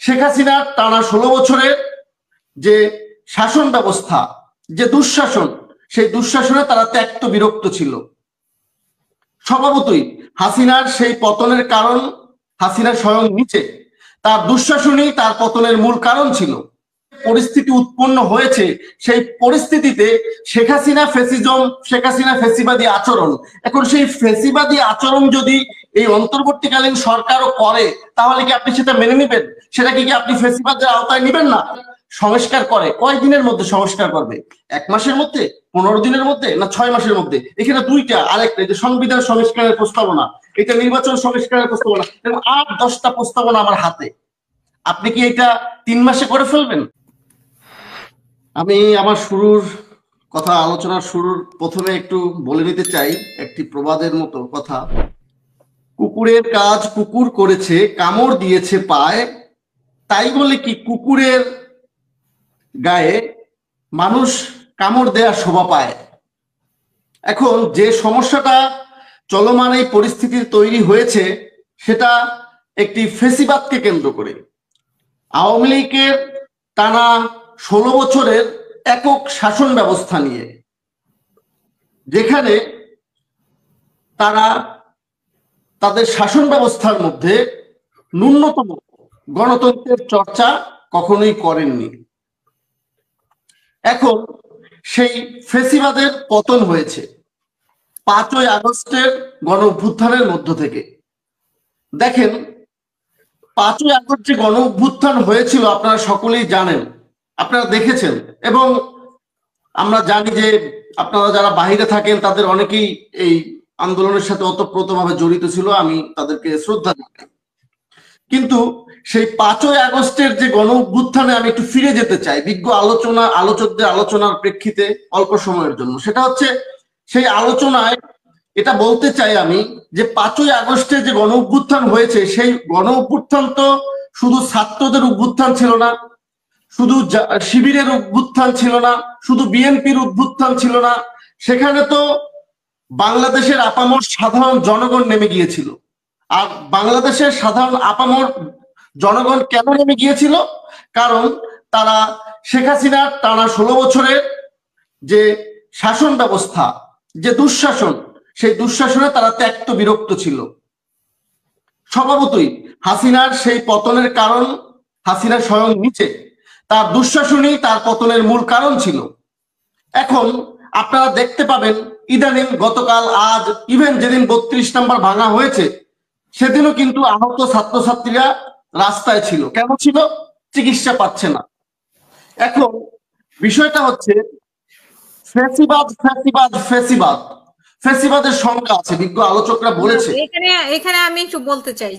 শেখ হাসিনার টানা 16 বছরের যে শাসন ব্যবস্থা, যে দুঃশাসন, সেই দুঃশাসনে তারা ত্যক্ত বিরক্ত ছিল। স্বভাবতই হাসিনার সেই পতনের কারণ হাসিনা স্বয়ং নিচে, তার দুঃশাসনই তার পতনের মূল কারণ ছিল। পরিস্থিতি উৎপন্ন হয়েছে, সেই পরিস্থিতিতে শেখ হাসিনা ফ্যাসিজম, শেখ হাসিনা ফ্যাসিবাদী আচরণ, এখন সেই ফ্যাসিবাদী আচরণ যদি এই অন্তর্বর্তীকালীন সরকারও করে, তাহলে কি আপনি সেটা মেনে নেবেন? সেটা কি আপনি ফ্যাসিবাদের আওতায় নেবেন না? সংস্কার করে কয় দিনের মধ্যে সংস্কার করবে? 1 মাসের মধ্যে, 15 দিনের মধ্যে, না 6 মাসের মধ্যে? এখানে দুইটা, আরেকটা যে সংবিধান সংস্কারের প্রস্তাবনা, এটা নির্বাচন সংস্কারের প্রস্তাবনা, এবং 8-10টা প্রস্তাবনা আমার হাতে। আপনি কি এটা 3 মাসে করে ফেলবেন? আমি আমার আলোচনার শুরুর প্রথমে একটু বলে নিতে চাই একটি প্রবাদের মতো কথা। কুকুরের কাজ কুকুর করেছে, কামড় দিয়েছে পায়, তাই বলে কি কুকুরের গায়ে মানুষ কামড় দেওয়ার শোভা পায়? এখন যে সমস্যাটা চলমান এই পরিস্থিতির তৈরি হয়েছে, সেটা একটি ফ্যাসিবাদকে কেন্দ্র করে। আওয়ামী লীগের টানা 16 বছরের একক শাসন ব্যবস্থা নিয়ে, যেখানে তারা তাদের শাসন ব্যবস্থার মধ্যে ন্যূনতম গণতন্ত্রের চর্চা কখনোই করেননি। এখন সেই ফ্যাসিবাদের পতন হয়েছে 5ই আগস্টের গণ অভ্যুত্থানের মধ্য থেকে। দেখেন, 5ই আগস্ট যে গণ অভ্যুত্থান হয়েছিল আপনারা সকলেই জানেন, আপনারা দেখেছেন, এবং আমরা জানি যে আপনারা যারা বাহিরে থাকেন তাদের অনেকেই এই আন্দোলনের সাথে ওতপ্রোতভাবে জড়িত ছিল, আমি তাদেরকে শ্রদ্ধা জানাই। কিন্তু সেই 5ই আগস্টের যে গণ অভ্যুত্থানে আমি একটু ফিরে যেতে চাই বিজ্ঞ আলোচকদের আলোচনার প্রেক্ষিতে অল্প সময়ের জন্য। সেটা হচ্ছে, সেই আলোচনায় এটা বলতে চাই আমি যে 5ই আগস্টে যে গণ অভ্যুত্থান হয়েছে, সেই গণ অভ্যুত্থান তো শুধু ছাত্রদের অভ্যুত্থান ছিল না, শুধু শিবিরের অভ্যুত্থান ছিল না, শুধু বিএনপির অভ্যুত্থান ছিল না, সেখানে তো বাংলাদেশের আপামর সাধারণ জনগণ নেমে গিয়েছিল। আর বাংলাদেশের সাধারণ আপামর জনগণ কেন নেমে গিয়েছিল? কারণ তারা শেখ হাসিনার টানা 16 বছরের যে শাসন ব্যবস্থা, যে দুঃশাসন, সেই দুঃশাসনে তারা ত্যক্ত বিরক্ত ছিল। স্বভাবতই হাসিনার সেই পতনের কারণ হাসিনা স্বয়ং নিচে, তার দুঃশাসনই তার পতনের মূল কারণ ছিল। এখন আপনারা দেখতে পাবেন ইদানিং, গতকাল, আজ, ইভেন যেদিন 32 নম্বর ভাঙা হয়েছে, সেদিনও কিন্তু আহত ছাত্রছাত্রীরা রাস্তায় ছিল। কেন ছিল? চিকিৎসা পাচ্ছে না। এখন বিষয়টা হচ্ছে, ফ্যাসিবাদ ফ্যাসিবাদ ফ্যাসিবাদ ফ্যাসিবাদের সংখ্যা আছে, বিজ্ঞ আলোচকরা বলেছে। এখানে আমি একটু বলতে চাই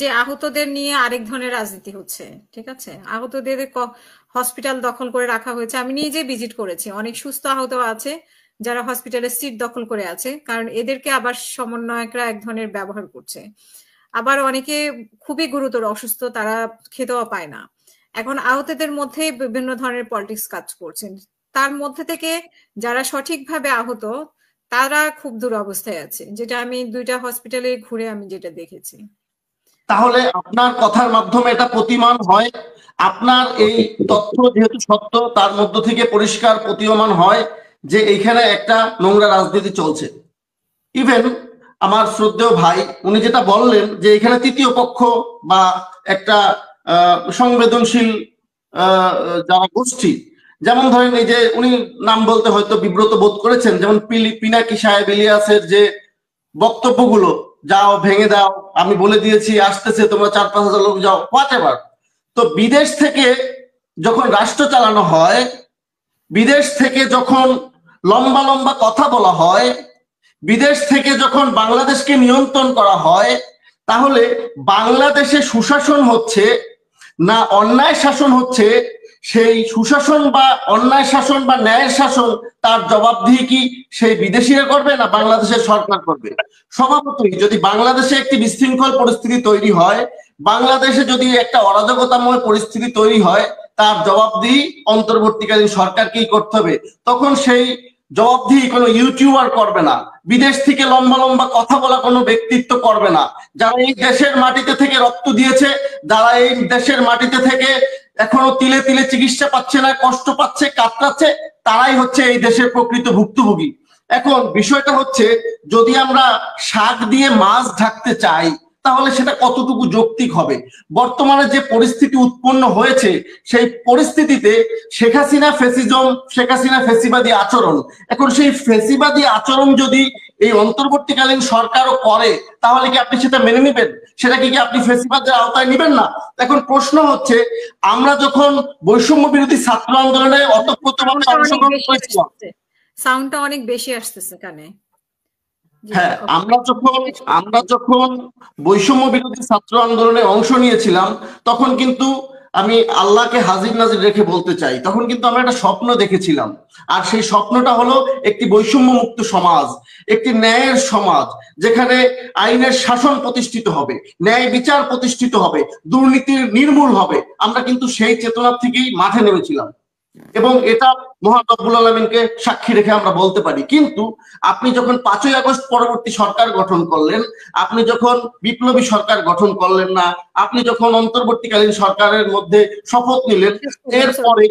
যে আহতদের নিয়ে আরেক ধরনের রাজনীতি হচ্ছে। ঠিক আছে, আহতদের হসপিটাল দখল করে রাখা হয়েছে। আমি নিজে ভিজিট করেছি, অনেক সুস্থ আহত আছে যারা হসপিটালের সিট দখল করে আছে, কারণ এদেরকে আবার সমন্বয়করা এক ধরনের ব্যবহার করছে। আবার অনেকে খুবই গুরুতর অসুস্থ, তারা খেতেও পায় না। এখন আহতদের মধ্যে বিভিন্ন ধরনের পলিটিক্স কাজ করছেন। তার মধ্যে থেকে যারা সঠিকভাবে আহত তারা খুব দুরবস্থায় আছে, যেটা আমি 2টা হসপিটালে ঘুরে আমি যেটা দেখেছি। তাহলে আপনার কথার মাধ্যমে এটা প্রতিমান হয়, আপনার এই তথ্য যেহেতু সত্য, তার মধ্য থেকে পরিষ্কার প্রতীয়মান হয় যে এইখানে একটা নোংরা রাজনীতি চলছে। ইভেন আমার শ্রদ্ধেয় ভাই উনি যেটা বললেন যে এখানে তৃতীয় পক্ষ বা একটা সংবেদনশীল যারা গোষ্ঠী, যেমন ধরেন এই যে উনি নাম বলতে হয়তো বিব্রত বোধ করেছেন, যেমন পিনাকি সাহেব ইলিয়াসের যে বক্তব্যগুলো, যাও ভেঙে দাও, আমি বলে দিয়েছি আসতেছে, তোমরা 4-5 হাজার লোক যাও, হোয়াটএভার। তো বিদেশ থেকে যখন রাষ্ট্র চালানো হয়, বিদেশ থেকে যখন লম্বা লম্বা কথা বলা হয়, বিদেশ থেকে যখন বাংলাদেশকে নিয়ন্ত্রণ করা হয়, তাহলে বাংলাদেশে সুশাসন হচ্ছে না অন্যায় শাসন হচ্ছে, সেই সুশাসন বা অন্যায় শাসন বা ন্যায়ের শাসন তার জবাবদিহি কি সেই বিদেশিরা করবে না বাংলাদেশের সরকার করবে? স্বভাবতই যদি বাংলাদেশে একটি বিশৃঙ্খল পরিস্থিতি তৈরি হয়, বাংলাদেশে যদি একটা অরাজকতাময় পরিস্থিতি তৈরি হয়, তার জবাবদিহি অন্তর্বর্তীকালীন সরকারকেই করতে হবে। তখন সেই জবাবদিহি কোনো ইউটিউবার করবে না, বিদেশ থেকে লম্বা লম্বা কথা বলা কোনো ব্যক্তিত্ব করবে না। যারা এই দেশের মাটিতে থেকে রক্ত দিয়েছে, যারা এই দেশের মাটিতে থেকে এখনো তিলে তিলে চিকিৎসা পাচ্ছে না, কষ্ট পাচ্ছে, কাতরাচ্ছে, তারাই হচ্ছে এই দেশের প্রকৃত ভুক্তভোগী। এখন বিষয়টা হচ্ছে, যদি আমরা শাক দিয়ে মাছ ঢাকতে চাই তাহলে সেটা কতটুকু যৌক্তিক হবে? বর্তমানে যে পরিস্থিতি উৎপন্ন হয়েছে, সেই পরিস্থিতিতে শেখ হাসিনা ফ্যাসিজম, শেখ হাসিনা ফ্যাসিবাদী আচরণ, এখন সেই ফ্যাসিবাদী আচরণ যদি এই অন্তর্বর্তীকালীন সরকারও করে, তাহলে কি আপনি সেটা মেনে নেবেন? সেটা কি আপনি ফ্যাসিবাদের আওতায় নেবেন না? এখন প্রশ্ন হচ্ছে, আমরা যখন বৈষম্য বিরোধী ছাত্র আন্দোলনে অতপ্রতভাবে অংশগ্রহণ করেছিলাম, সাউন্ডটা অনেক বেশি আসতেছে কানে। হ্যাঁ, আমরা যখন বৈষম্য বিরোধী ছাত্র আন্দোলনে অংশ নিয়েছিলাম, তখন কিন্তু আমি আল্লাহকে হাজির নাজির রেখে বলতে চাই, তখন কিন্তু আমরা একটা স্বপ্ন দেখেছিলাম। আর সেই স্বপ্নটা হলো একটি বৈষম্য মুক্ত সমাজ, একটি ন্যায়ের সমাজ, যেখানে আইনের শাসন প্রতিষ্ঠিত হবে, ন্যায় বিচার প্রতিষ্ঠিত হবে, দুর্নীতির নির্মূল হবে। আমরা কিন্তু সেই চেতনা থেকেই মাঠে নেমেছিলাম, এবং এটা মহান রব্বুল আলামিনকে সাক্ষী রেখে আমরা বলতে পারি। কিন্তু আপনি যখন 5ই আগস্ট পরবর্তী সরকার গঠন করলেন, আপনি যখন বিপ্লবী সরকার গঠন করলেন না, আপনি যখন অন্তর্বর্তীকালীন সরকারের মধ্যে শপথ নিলেন, এরপরে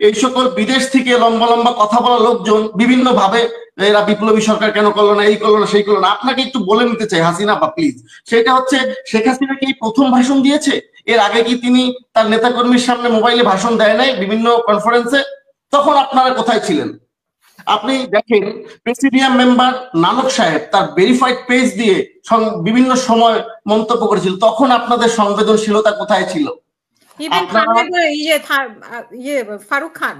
এই সকল বিদেশ থেকে লম্বা লম্বা কথা বলা লোকজন বিভিন্ন ভাবে এরা বিপ্লবী সরকার কেন করলো না, এই করলো না, সেই করলো না। আপনাকে একটু বলে নিতে চাই হাসিনা বা প্লিজ, সেটা হচ্ছে, শেখ হাসিনা কি প্রথম ভাষণ দিয়েছে? এর আগে কি তিনি তার নেতাকর্মীর সামনে মোবাইলে ভাষণ দেয় নাই বিভিন্ন কনফারেন্সে? তখন আপনারা কোথায় ছিলেন? আপনি দেখেন, প্রেসিডিয়াম মেম্বার নানক সাহেব তার ভেরিফাইড পেজ দিয়ে বিভিন্ন সময় মন্তব্য করেছিল, তখন আপনাদের সংবেদনশীলতা কোথায় ছিল? ফারুক খান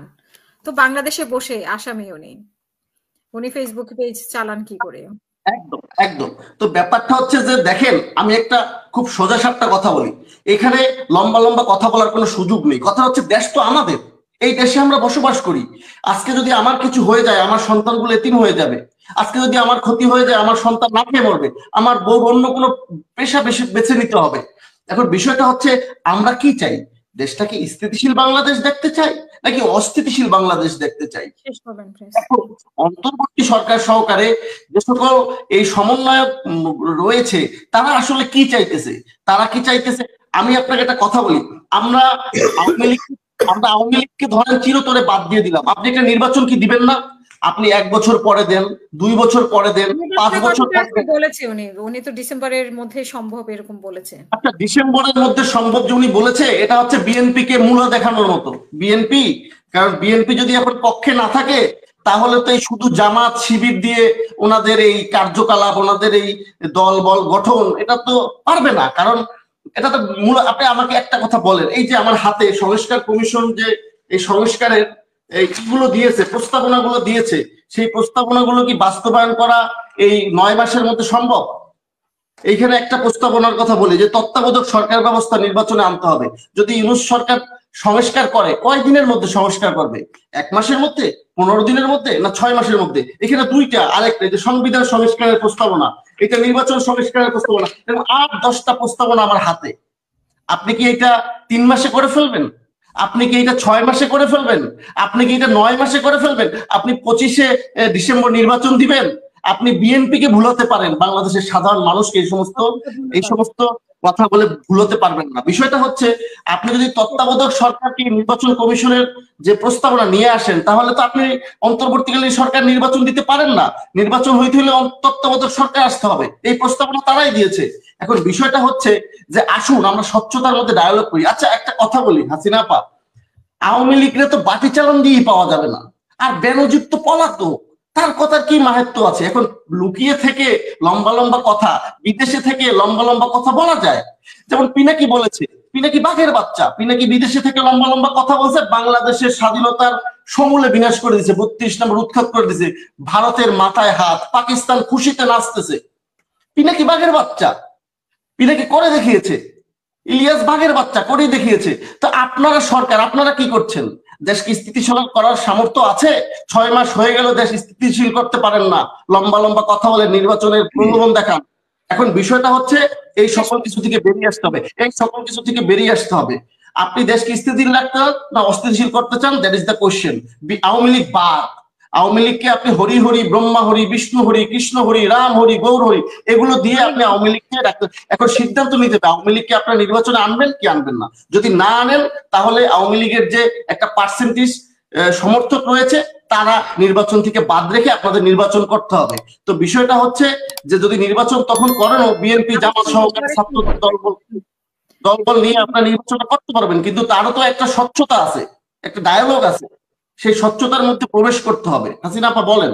তো বাংলাদেশে বসে আসামি, উনি ফেসবুক পেজ চালান কি করে? একদম একদম। তো ব্যাপারটা হচ্ছে যে, দেখেন, আমি একটা খুব সোজা সাপটা কথা বলি, এখানে লম্বা লম্বা কথা বলার কোনো সুযোগ নেই। কথা হচ্ছে, দেশ তো আমাদের, এই দেশে আমরা বসবাস করি। আজকে যদি আমার কিছু হয়ে যায়, আমার সন্তানগুলো এতিম হয়ে যাবে। আজকে যদি আমার ক্ষতি হয়ে যায়, আমার সন্তান না খেয়ে মরবে। আমার বউ অন্য কোনো পেশা বেছে নিতে হবে। এখন বিষয়টা হচ্ছে, আমরা কি চাই? দেশটাকে স্থিতিশীল বাংলাদেশ দেখতে চাই, নাকি অস্থিতিশীল বাংলাদেশ দেখতে চাই? অন্তর্বর্তী সরকার সহকারে যে সকল এই সমন্বয়ক রয়েছে, তারা আসলে কি চাইতেছে? তারা কি চাইতেছে? আমি আপনাকে একটা কথা বলি, আমরা আওয়ামী লীগকে ধরেন চিরতরে বাদ দিয়ে দিলাম, আপনি একটা নির্বাচন কি দিবেন না? আপনি 1 বছর পরে দেন, 2 বছর পরে দেন, 5 বছর পরে বলেছে উনি তো ডিসেম্বরের মধ্যে সম্ভব এরকম বলেছে। আচ্ছা, ডিসেম্বরের মধ্যে সম্ভব যে উনি বলেছে, এটা হচ্ছে বিএনপি কে মূলা দেখানোর মতো। বিএনপি, কারণ বিএনপি যদি এখন পক্ষে না থাকে, তাহলে তো এই শুধু জামাত শিবির দিয়ে ওনাদের এই কার্যকলাপ, ওনাদের এই দল বল গঠন, এটা তো পারবে না। কারণ এটা তো মূল। আপনি আমাকে একটা কথা বলেন, এই যে আমার হাতে সংস্কার কমিশন যে এই সংস্কারের এইগুলো দিয়েছে, প্রস্তাবনাগুলো দিয়েছে, সেই প্রস্তাবনাগুলো কি বাস্তবায়ন করা এই 9 মাসের মধ্যে সম্ভব? এইখানে একটা প্রস্তাবনার কথা বলি, যে তত্ত্বাবধায়ক সরকার ব্যবস্থা নির্বাচনে আনতে হবে। যদি ইউনূস সরকার সংস্কার করে, কয় দিনের মধ্যে সংস্কার করবে? 1 মাসের মধ্যে, 15 দিনের মধ্যে, না 6 মাসের মধ্যে? এখানে দুইটা। আরেকটা, যে সংবিধান সংস্কারের প্রস্তাবনা, এটা নির্বাচন সংস্কারের প্রস্তাবনা, এবং 8-10টা প্রস্তাবনা আমার হাতে। আপনি কি এটা 3 মাসে করে ফেলবেন? আপনি কি এটা 6 মাসে করে ফেলবেন? আপনি কি এটা 9 মাসে করে ফেলবেন? আপনি 25শে ডিসেম্বর নির্বাচন দিবেন? আপনি বিএনপি কে ভুলাতে পারেন, বাংলাদেশের সাধারণ মানুষকে এই সমস্ত কথা বলে ভুলাতে পারবেন না। বিষয়টা হচ্ছে, আপনি যদি তত্ত্বাবধায়ক সরকারকে নির্বাচন কমিশনের যে প্রস্তাবনা নিয়ে আসেন, তাহলে তো আপনি অন্তর্বর্তীকালীন সরকার নির্বাচন দিতে পারেন না। নির্বাচন হইতে হলে তত্ত্বাবধায়ক সরকার আসতে হবে। এই প্রস্তাবনা তারাই দিয়েছে। এখন বিষয়টা হচ্ছে যে, আসুন আমরা স্বচ্ছতার মধ্যে ডায়ালগ করি। আচ্ছা, একটা কথা বলি হাসিনা আপা, আওয়ামী লীগরে তো বাটি চালান দিয়েই পাওয়া যাবে না, আর বেনজির তো পলাতক, তার কথার কি মাহাত্ম্য আছে? এখন লুকিয়ে থেকে লম্বা লম্বা কথা, বিদেশে থেকে লম্বা লম্বা কথা বলা যায়। যেমন পিনাকি বলেছে, পিনাকি বাঘের বাচ্চা, পিনাকি বিদেশে থেকে লম্বা লম্বা কথা বলছে, বাংলাদেশের স্বাধীনতার সমূলে বিনাশ করে দিয়েছে, 32 নম্বর উৎখাত করে দিয়েছে, ভারতের মাথায় হাত, পাকিস্তান খুশিতে নাচতেছে। পিনাকি বাঘের বাচ্চা, পিনাকি করে দেখিয়েছে। ইলিয়াস বাঘের বাচ্চা করে দেখিয়েছে। তো আপনারা সরকার, আপনারা কি করছেন? দেশকে স্থিতিশীল করার সামর্থ্য আছে? 6 মাস হয়ে গেল দেশ স্থিতিশীল করতে পারেন না, লম্বা লম্বা কথা বলে নির্বাচনের প্রলোভন দেখান। এখন বিষয়টা হচ্ছে, এই সকল কিছু থেকে বেরিয়ে আসতে হবে, এই সকল কিছু থেকে বেরিয়ে আসতে হবে। আপনি দেশকে স্থিতিশীল রাখতে না অস্থিতিশীল করতে চান, that is the question. Awami League বাদ, আওয়ামী লীগকে আপনি হরি হরি, ব্রহ্মা হরি, বিষ্ণু হরি, কৃষ্ণ হরি, রাম হরি, গৌর হরি এগুলো দিয়ে আপনি আওয়ামী লীগকে রাখতে, এখন সিদ্ধান্ত নিতে হবে আওয়ামী লীগকে আপনার নির্বাচনে আনবেন কি আনবেন না। যদি না আনেন তাহলে আওয়ামী লীগের যে একটা পার্সেন্টেজ সমর্থক রয়েছে তারা নির্বাচন থেকে বাদ রেখে আপনাদের নির্বাচন করতে হবে। তো বিষয়টা হচ্ছে যে যদি নির্বাচন তখন করেন বিএনপি জামাত সহকারে ছাত্র দলবল নিয়ে আপনার নির্বাচনটা করতে পারবেন, কিন্তু তারও তো একটা স্বচ্ছতা আছে, একটা ডায়ালগ আছে, সেই স্বচ্ছতার মধ্যে প্রবেশ করতে হবে। হাসিনা আপা বলেন।